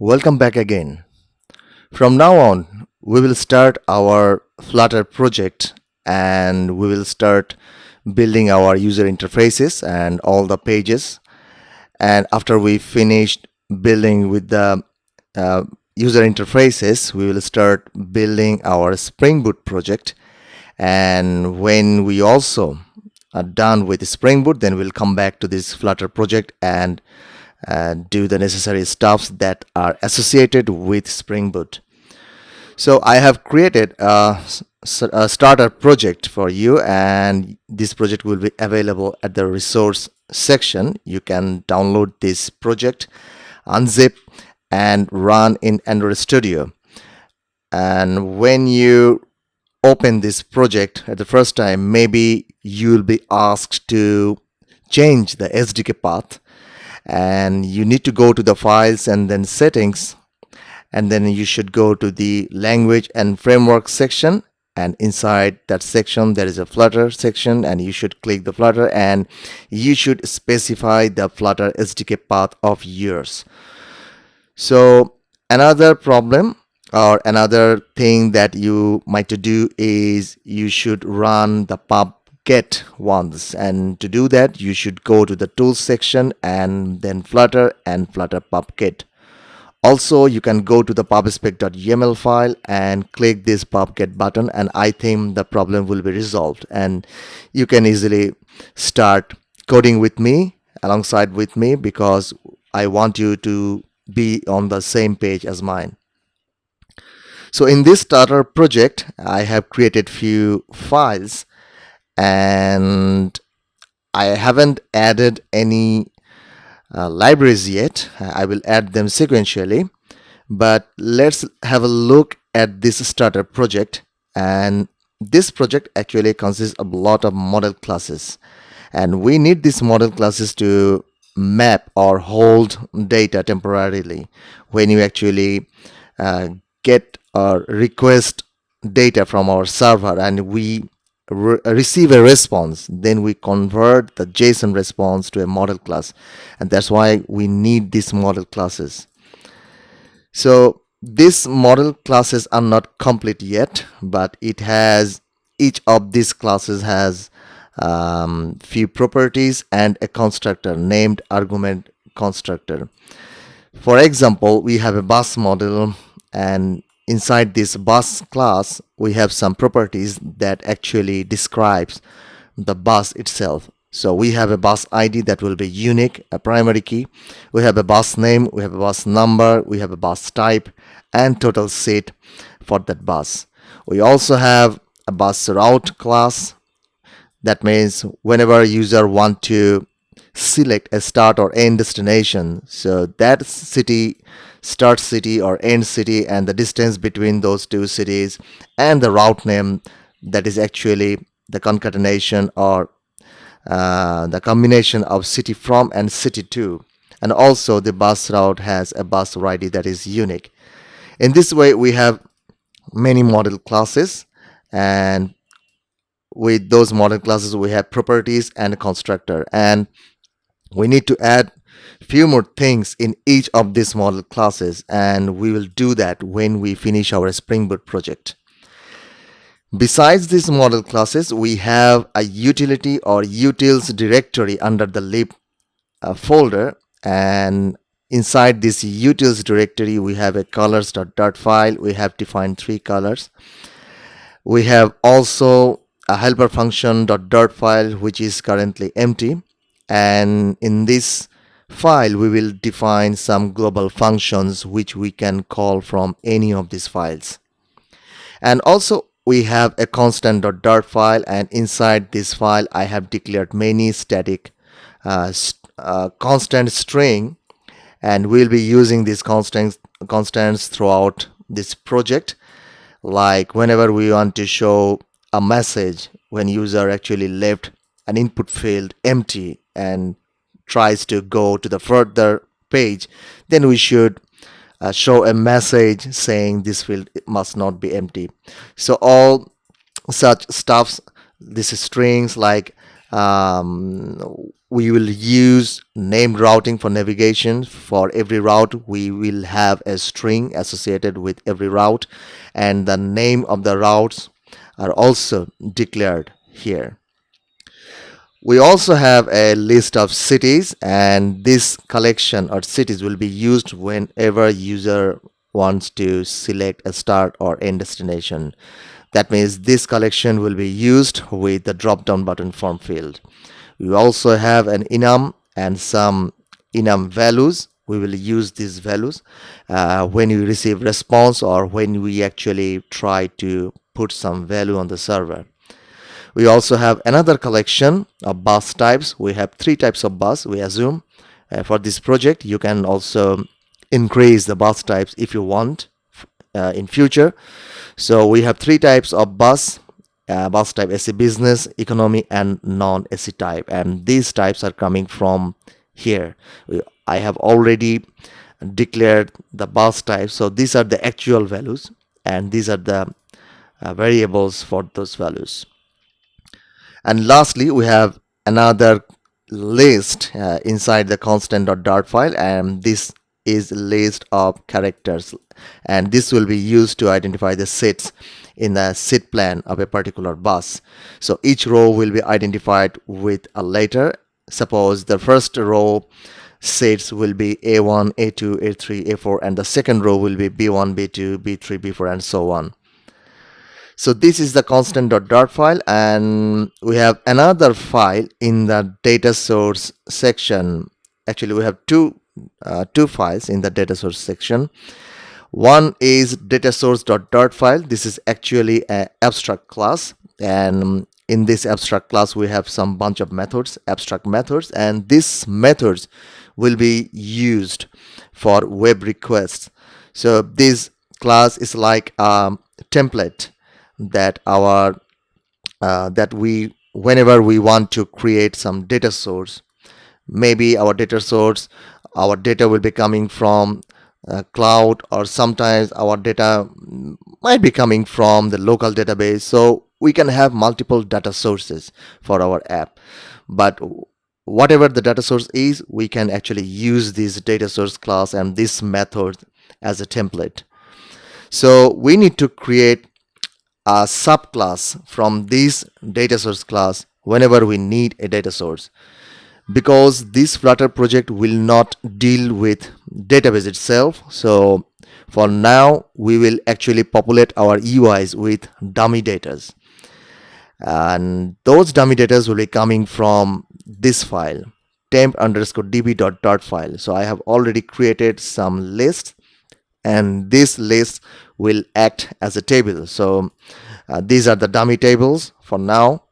Welcome back again. From now on, we will start our Flutter project and we will start building our user interfaces and all the pages. And after we finished building with the uh, user interfaces, we will start building our Spring Boot project. And when we also are done with Spring Boot, then we'll come back to this Flutter project and do the necessary stuffs that are associated with Spring Boot. So I have created a starter project for you, and this project will be available at the resource section. You can download this project, unzip, and run in Android Studio. And when you open this project at the first time, maybe you'll be asked to change the SDK path, and you need to go to the files and then settings, and then you should go to the language and framework section, and inside that section there is a Flutter section, and you should click the Flutter and you should specify the Flutter SDK path of yours. So another problem or another thing that you might do is you should run the pub-get once, and to do that you should go to the tools section and then Flutter and Flutter pub-get. Also, you can go to the pubspec.yaml file and click this pub-get button, and I think the problem will be resolved and you can easily start coding with me, alongside with me, because I want you to be on the same page as mine. So in this starter project, I have created few files and I haven't added any libraries yet. I will add them sequentially, but let's have a look at this starter project. And this project actually consists of a lot of model classes, and we need these model classes to map or hold data temporarily. When you actually get or request data from our server and we receive a response, then we convert the JSON response to a model class, and that's why we need these model classes. So these model classes are not complete yet, but each of these classes has few properties and a constructor named argument constructor. For example, we have a bus model, and inside this bus class we have some properties that actually describes the bus itself. So we have a bus ID that will be unique, a primary key. We have a bus name, we have a bus number, we have a bus type, and total seat for that bus. We also have a bus route class. That means whenever user want to select a start or end destination, so that city, start city or end city, and the distance between those two cities, and the route name, that is actually the concatenation or the combination of city from and city to. And also the bus route has a bus ID that is unique. In this way we have many model classes, and with those model classes we have properties and a constructor, and we need to add few more things in each of these model classes, and we will do that when we finish our Spring Boot project. Besides these model classes, we have a utility or utils directory under the lib folder, and inside this utils directory we have a colors.dart file. We have defined 3 colors. We have also a helper function.dart file which is currently empty, and in this file we will define some global functions which we can call from any of these files. And also we have a constant.dart file, and inside this file I have declared many static constant string, and we'll be using these constants throughout this project. Like whenever we want to show a message when user actually left an input field empty and tries to go to the further page, then we should show a message saying this field must not be empty. So all such stuffs, these strings like We will use named routing for navigation. For every route, we will have a string associated with every route, and the name of the routes are also declared here. We also have a list of cities, and this collection or cities will be used whenever user wants to select a start or end destination. That means this collection will be used with the drop down button form field. We also have an enum and some enum values. We will use these values when we receive response or when we actually try to put some value on the server. We also have another collection of bus types. We have three types of bus, we assume. For this project, you can also increase the bus types if you want in future. So we have three types of bus. Bus type AC business, economy, and non-AC type. And these types are coming from here. I have already declared the bus type. So these are the actual values, and these are the variables for those values. And lastly, we have another list inside the constant.dart file, and this is a list of characters, and this will be used to identify the seats in the seat plan of a particular bus. So each row will be identified with a letter. Suppose the first row seats will be A1, A2, A3, A4, and the second row will be B1, B2, B3, B4, and so on. So this is the constant.dart file, and we have another file in the data source section. Actually, we have two files in the data source section. One is data source.dart file. This is actually an abstract class, and in this abstract class we have some bunch of methods, abstract methods, and these methods will be used for web requests. So this class is like a template that we, whenever we want to create some data source, maybe our data will be coming from cloud, or sometimes our data might be coming from the local database. So we can have multiple data sources for our app, but whatever the data source is, we can actually use this data source class and this method as a template. So we need to create a subclass from this data source class whenever we need a data source, because this Flutter project will not deal with database itself. So for now, we will actually populate our UIs with dummy datas, and those dummy datas will be coming from this file, temp_db.dart file. So I have already created some lists, and this list will act as a table. So these are the dummy tables for now,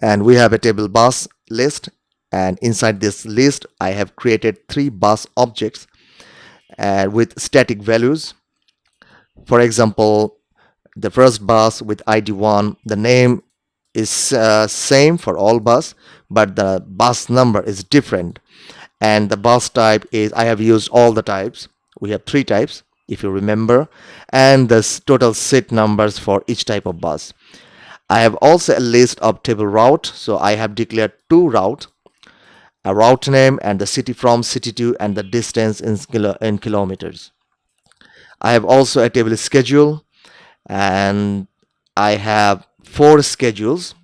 and we have a table bus list, and inside this list I have created three bus objects with static values. For example, the first bus with ID1, the name is same for all bus, but the bus number is different, and the bus type is, I have used all the types. We have three types, if you remember, and the total seat numbers for each type of bus. I have also a list of table route. So I have declared two routes, a route name and the city from, city to, and the distance in kilometers. I have also a table schedule, and I have four schedules,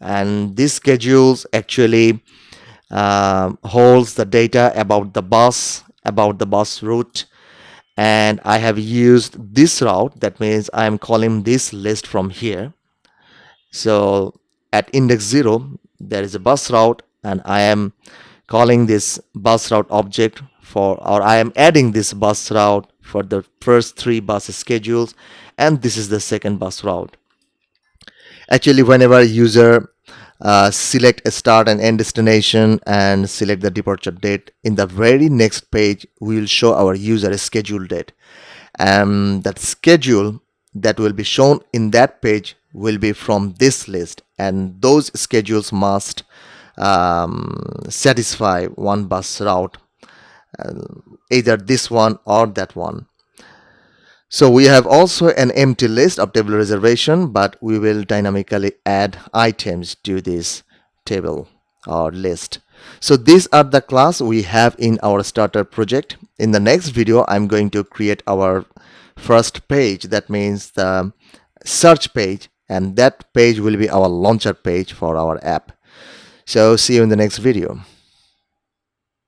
and these schedules actually holds the data about the bus route, and I have used this route. That means I am calling this list from here. So at index 0 there is a bus route, and I am calling this bus route object for, or I am adding this bus route for the first three bus schedules, and this is the second bus route. Actually, whenever user select a start and end destination and select the departure date, in the very next page we will show our user a schedule date, and that schedule that will be shown in that page will be from this list, and those schedules must satisfy one bus route, either this one or that one. So we have also an empty list of table reservation, but we will dynamically add items to this table or list. So these are the class we have in our starter project. In the next video, I'm going to create our first page, that means the search page, and that page will be our launcher page for our app. So see you in the next video.